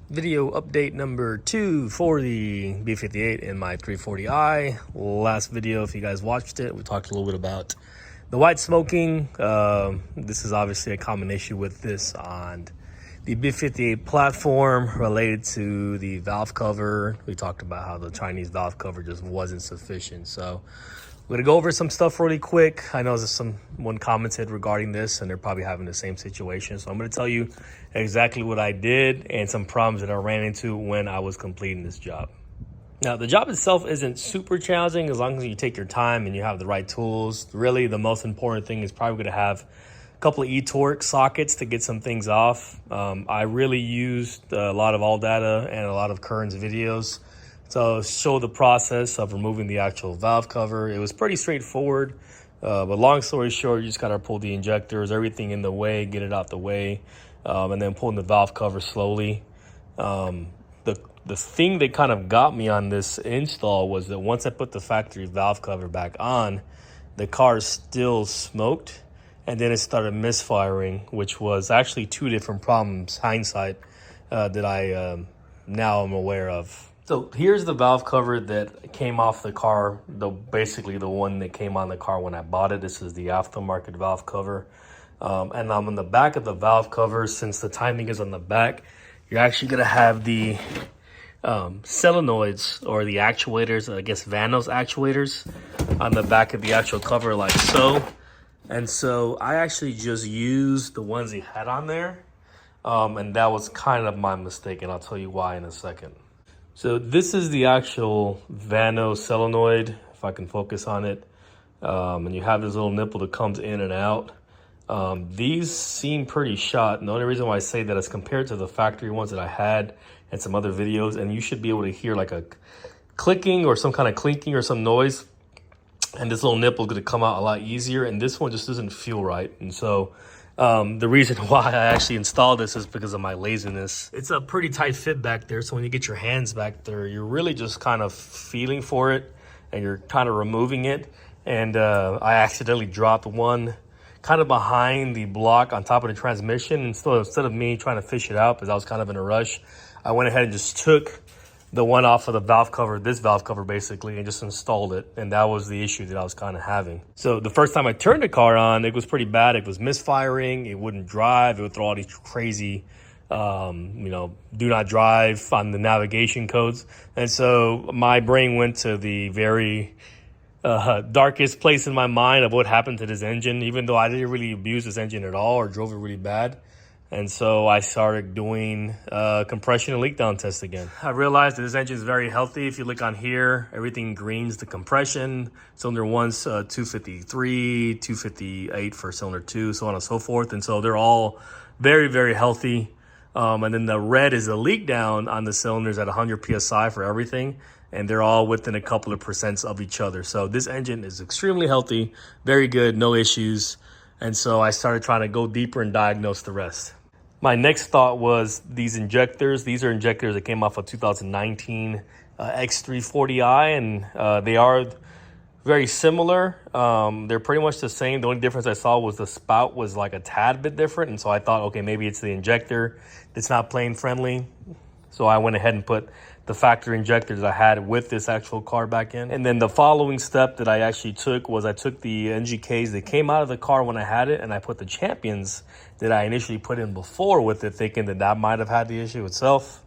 Video update number 2 for the B58 and my 340i. Last video, if you guys watched it, we talked a little bit about the white smoking. This is obviously a common issue with this on the B58 platform related to the valve cover. We talked about how the Chinese valve cover just wasn't sufficient. So we're gonna go over some stuff really quick. I know there's someone commented regarding this and they're probably having the same situation. So I'm gonna tell you exactly what I did and some problems that I ran into when I was completing this job. Now, the job itself isn't super challenging as long as you take your time and you have the right tools. Really, the most important thing is probably gonna have a couple of e-torque sockets to get some things off. I really used a lot of AllData and a lot of Kern's videos to show the process of removing the actual valve cover. It was pretty straightforward, but long story short, you just gotta pull the injectors, everything in the way, get it out the way, and then pulling the valve cover slowly. The thing that kind of got me on this install was that once I put the factory valve cover back on, the car still smoked, and then it started misfiring, which was actually two different problems, hindsight, that I now am aware of. So here's the valve cover that came off the car, basically the one that came on the car when I bought it. This is the aftermarket valve cover. And on the back of the valve cover, since the timing is on the back, you're actually gonna have the solenoids or the actuators, I guess Vano's actuators, on the back of the actual cover like so. And so I actually just used the ones he had on there. And that was kind of my mistake, and I'll tell you why in a second. So this is the actual Vano Selenoid, if I can focus on it. And you have this little nipple that comes in and out. These seem pretty shot. And the only reason why I say that is compared to the factory ones that I had and some other videos, and you should be able to hear like a clicking or some kind of clinking or some noise. And this little nipple is going to come out a lot easier. And this one just doesn't feel right. And so the reason why I actually installed this is because of my laziness. It's a pretty tight fit back there, so when you get your hands back there, you're really just kind of feeling for it and you're kind of removing it. And I accidentally dropped one kind of behind the block on top of the transmission. And so instead of me trying to fish it out because I was kind of in a rush, I went ahead and just took the one off of the valve cover, this valve cover basically, and just installed it. And that was the issue that I was kind of having. So the first time I turned the car on, it was pretty bad. It was misfiring. It wouldn't drive. It would throw all these crazy, do not drive on the navigation codes. And so my brain went to the very darkest place in my mind of what happened to this engine, even though I didn't really abuse this engine at all or drove it really bad. And so I started doing compression and leak down tests again. I realized that this engine is very healthy. If you look on here, everything green's the compression. Cylinder 1's 253, 258 for cylinder 2, so on and so forth. And so they're all very, very healthy. And then the red is the leak down on the cylinders at 100 PSI for everything. And they're all within a couple of percents of each other. So this engine is extremely healthy, very good, no issues. And so I started trying to go deeper and diagnose the rest. My next thought was these injectors. These are injectors that came off a 2019 X340i, and they are very similar. They're pretty much the same. The only difference I saw was the spout was like a tad bit different. And so I thought, okay, maybe it's the injector that's not plane friendly. So I went ahead and put the factory injectors I had with this actual car back in. And then the following step that I actually took was I took the NGKs that came out of the car when I had it, and I put the Champions that I initially put in before with it, thinking that that might have had the issue itself.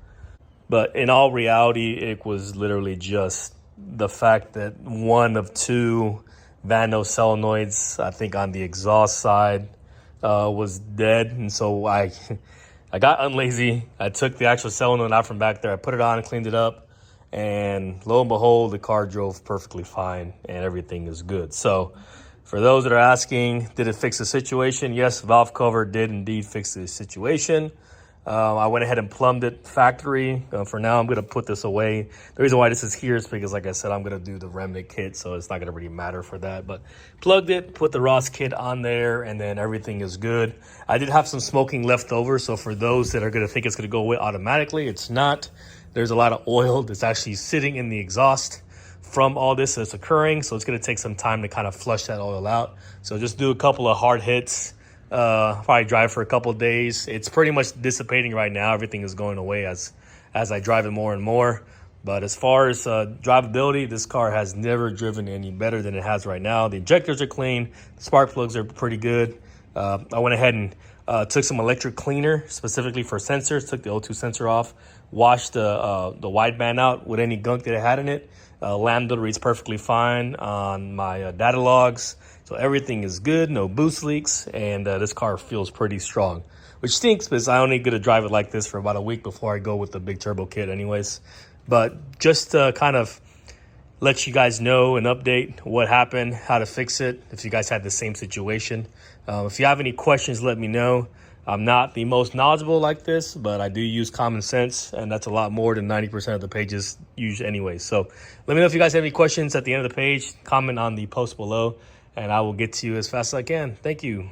But in all reality, it was literally just the fact that one of two Vano solenoids, I think on the exhaust side, was dead. And so I got unlazy. I took the actual solenoid out from back there. I put it on, cleaned it up, and lo and behold, the car drove perfectly fine and everything is good. So for those that are asking, did it fix the situation? Yes, valve cover did indeed fix the situation. I went ahead and plumbed it factory. For now, I'm going to put this away. The reason why this is here is because, like I said, I'm going to do the remnant kit, so it's not going to really matter for that. But plugged it, put the Ross kit on there, and then everything is good. I did have some smoking left over, so for those that are going to think it's going to go away automatically, it's not. There's a lot of oil that's actually sitting in the exhaust from all this that's occurring, so it's going to take some time to kind of flush that oil out. So just do a couple of hard hits Probably drive for a couple of days. It's pretty much dissipating right now. Everything is going away as I drive it more and more. But as far as drivability, this car has never driven any better than it has right now. The injectors are clean. The spark plugs are pretty good. I went ahead and took some electric cleaner specifically for sensors. Took the O2 sensor off. Washed the wideband out with any gunk that it had in it. Lambda reads perfectly fine on my data logs. So everything is good. No boost leaks. And this car feels pretty strong. Which stinks because I only get to drive it like this for about a week before I go with the big turbo kit anyways. But just to kind of let you guys know and update what happened, how to fix it, if you guys had the same situation. If you have any questions, let me know. I'm not the most knowledgeable like this, but I do use common sense, and that's a lot more than 90% of the pages use anyway. So let me know if you guys have any questions at the end of the page. Comment on the post below, and I will get to you as fast as I can. Thank you.